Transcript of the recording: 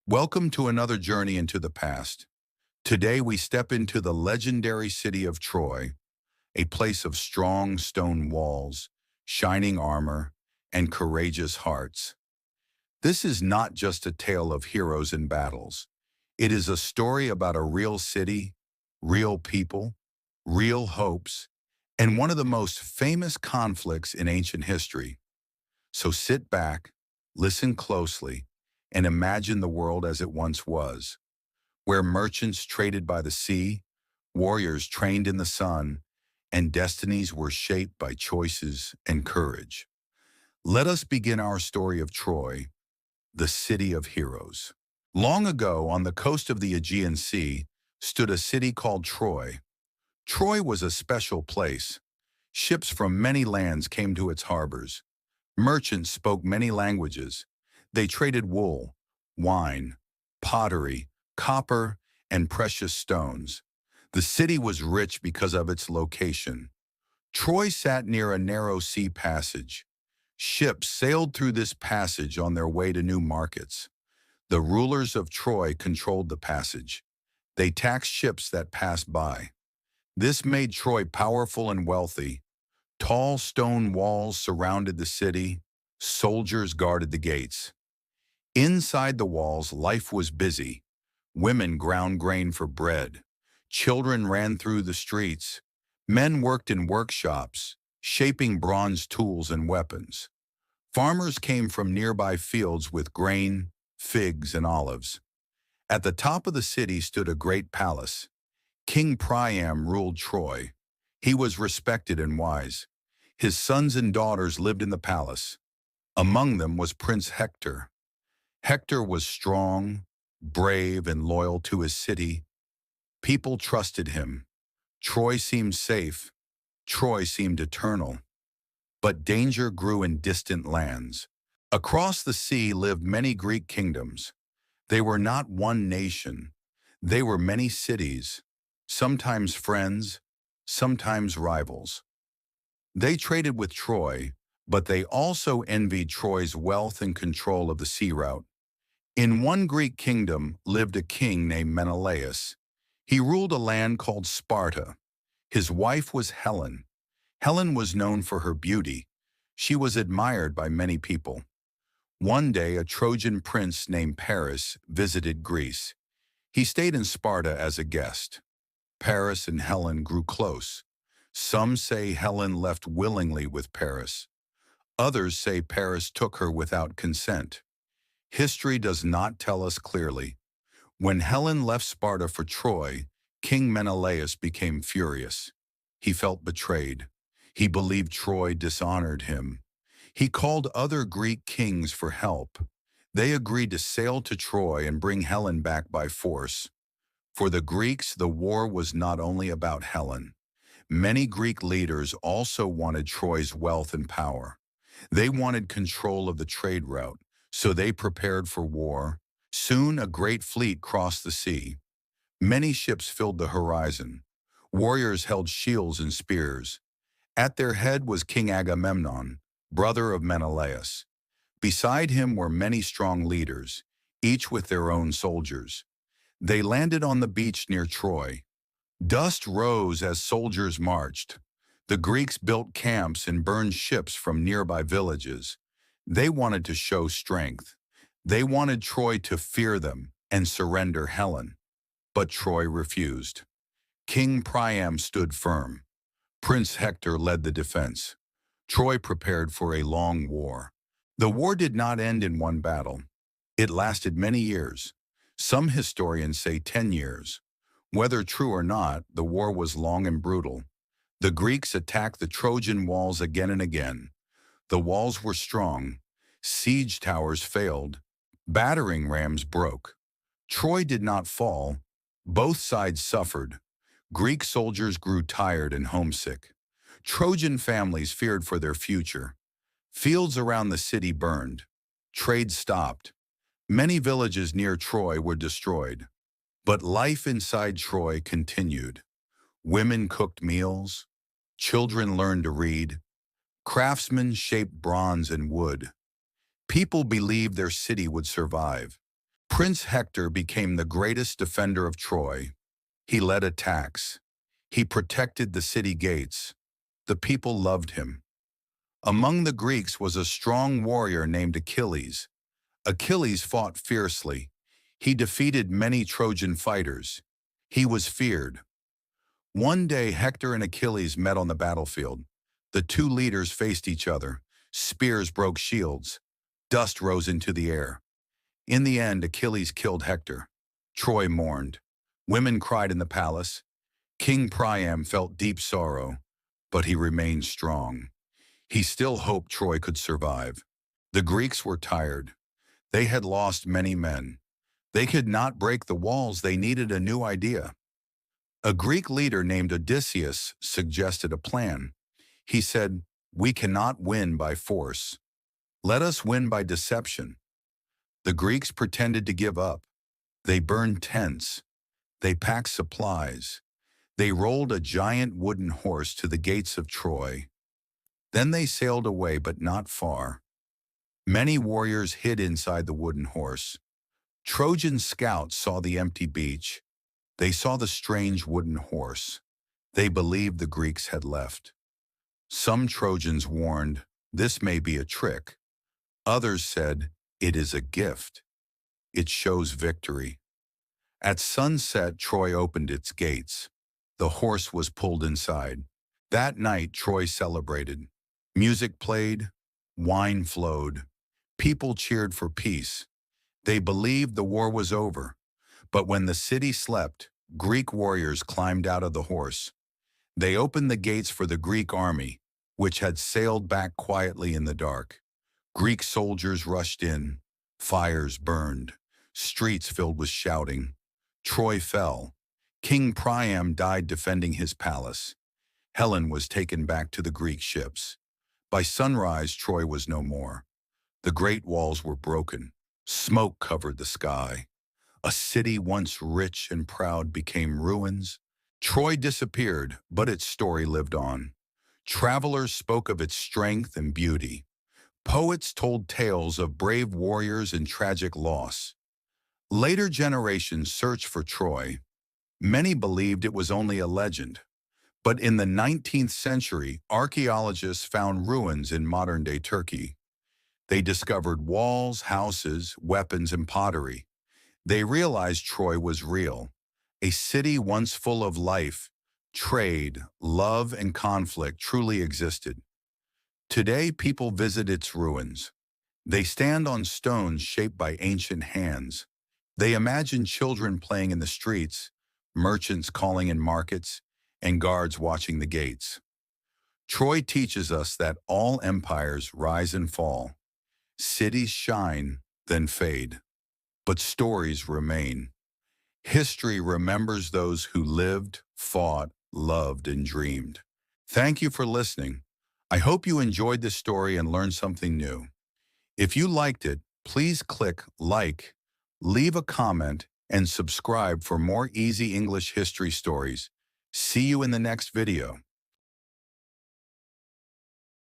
Welcome to another journey into the past. Today we step into the legendary city of Troy, a place of strong stone walls, shining armor, and courageous hearts. This is not just a tale of heroes and battles. It is a story about a real city, real people, real hopes, and one of the most famous conflicts in ancient history. So sit back, listen closely, and imagine the world as it once was, where merchants traded by the sea, warriors trained in the sun, and destinies were shaped by choices and courage. Let us begin our story of Troy, the city of heroes. Long ago, on the coast of the Aegean Sea, stood a city called Troy. Troy was a special place. Ships from many lands came to its harbors. Merchants spoke many languages. They traded wool, wine, pottery, copper, and precious stones. The city was rich because of its location. Troy sat near a narrow sea passage. Ships sailed through this passage on their way to new markets. The rulers of Troy controlled the passage. They taxed ships that passed by. This made Troy powerful and wealthy. Tall stone walls surrounded the city. Soldiers guarded the gates. Inside the walls, life was busy. Women ground grain for bread. Children ran through the streets. Men worked in workshops, shaping bronze tools and weapons. Farmers came from nearby fields with grain, figs, and olives. At the top of the city stood a great palace. King Priam ruled Troy. He was respected and wise. His sons and daughters lived in the palace. Among them was Prince Hector. Hector was strong, brave, and loyal to his city. People trusted him. Troy seemed safe. Troy seemed eternal. But danger grew in distant lands. Across the sea lived many Greek kingdoms. They were not one nation. They were many cities, sometimes friends, sometimes rivals. They traded with Troy, but they also envied Troy's wealth and control of the sea route. In one Greek kingdom lived a king named Menelaus. He ruled a land called Sparta. His wife was Helen. Helen was known for her beauty. She was admired by many people. One day, a Trojan prince named Paris visited Greece. He stayed in Sparta as a guest. Paris and Helen grew close. Some say Helen left willingly with Paris. Others say Paris took her without consent. History does not tell us clearly. When Helen left Sparta for Troy, King Menelaus became furious. He felt betrayed. He believed Troy dishonored him. He called other Greek kings for help. They agreed to sail to Troy and bring Helen back by force. For the Greeks, the war was not only about Helen. Many Greek leaders also wanted Troy's wealth and power. They wanted control of the trade route, so they prepared for war. Soon a great fleet crossed the sea. Many ships filled the horizon. Warriors held shields and spears. At their head was King Agamemnon, brother of Menelaus. Beside him were many strong leaders, each with their own soldiers. They landed on the beach near Troy. Dust rose as soldiers marched. The Greeks built camps and burned ships from nearby villages. They wanted to show strength. They wanted Troy to fear them and surrender Helen. But Troy refused. King Priam stood firm. Prince Hector led the defense. Troy prepared for a long war. The war did not end in one battle. It lasted many years. Some historians say 10 years. Whether true or not, the war was long and brutal. The Greeks attacked the Trojan walls again and again. The walls were strong. Siege towers failed. Battering rams broke. Troy did not fall. Both sides suffered. Greek soldiers grew tired and homesick. Trojan families feared for their future. Fields around the city burned. Trade stopped. Many villages near Troy were destroyed. But life inside Troy continued. Women cooked meals. Children learned to read. Craftsmen shaped bronze and wood. People believed their city would survive. Prince Hector became the greatest defender of Troy. He led attacks. He protected the city gates. The people loved him. Among the Greeks was a strong warrior named Achilles. Achilles fought fiercely. He defeated many Trojan fighters. He was feared. One day, Hector and Achilles met on the battlefield. The two leaders faced each other. Spears broke shields. Dust rose into the air. In the end, Achilles killed Hector. Troy mourned. Women cried in the palace. King Priam felt deep sorrow, but he remained strong. He still hoped Troy could survive. The Greeks were tired. They had lost many men. They could not break the walls. They needed a new idea. A Greek leader named Odysseus suggested a plan. He said, "We cannot win by force. Let us win by deception." The Greeks pretended to give up. They burned tents. They packed supplies. They rolled a giant wooden horse to the gates of Troy. Then they sailed away, but not far. Many warriors hid inside the wooden horse. Trojan scouts saw the empty beach. They saw the strange wooden horse. They believed the Greeks had left. Some Trojans warned, "This may be a trick." Others said, "It is a gift. It shows victory." At sunset, Troy opened its gates. The horse was pulled inside. That night, Troy celebrated. Music played, wine flowed. People cheered for peace. They believed the war was over. But when the city slept, Greek warriors climbed out of the horse. They opened the gates for the Greek army, which had sailed back quietly in the dark. Greek soldiers rushed in. Fires burned. Streets filled with shouting. Troy fell. King Priam died defending his palace. Helen was taken back to the Greek ships. By sunrise, Troy was no more. The great walls were broken. Smoke covered the sky. A city once rich and proud became ruins. Troy disappeared, but its story lived on. Travelers spoke of its strength and beauty. Poets told tales of brave warriors and tragic loss. Later generations searched for Troy. Many believed it was only a legend. But in the 19th century, archaeologists found ruins in modern-day Turkey. They discovered walls, houses, weapons, and pottery. They realized Troy was real, a city once full of life, trade, love, and conflict truly existed. Today, people visit its ruins. They stand on stones shaped by ancient hands. They imagine children playing in the streets, merchants calling in markets, and guards watching the gates. Troy teaches us that all empires rise and fall. Cities shine, then fade. But stories remain. History remembers those who lived, fought, loved, and dreamed. Thank you for listening. I hope you enjoyed this story and learned something new. If you liked it, please click like, leave a comment, and subscribe for more easy English history stories. See you in the next video.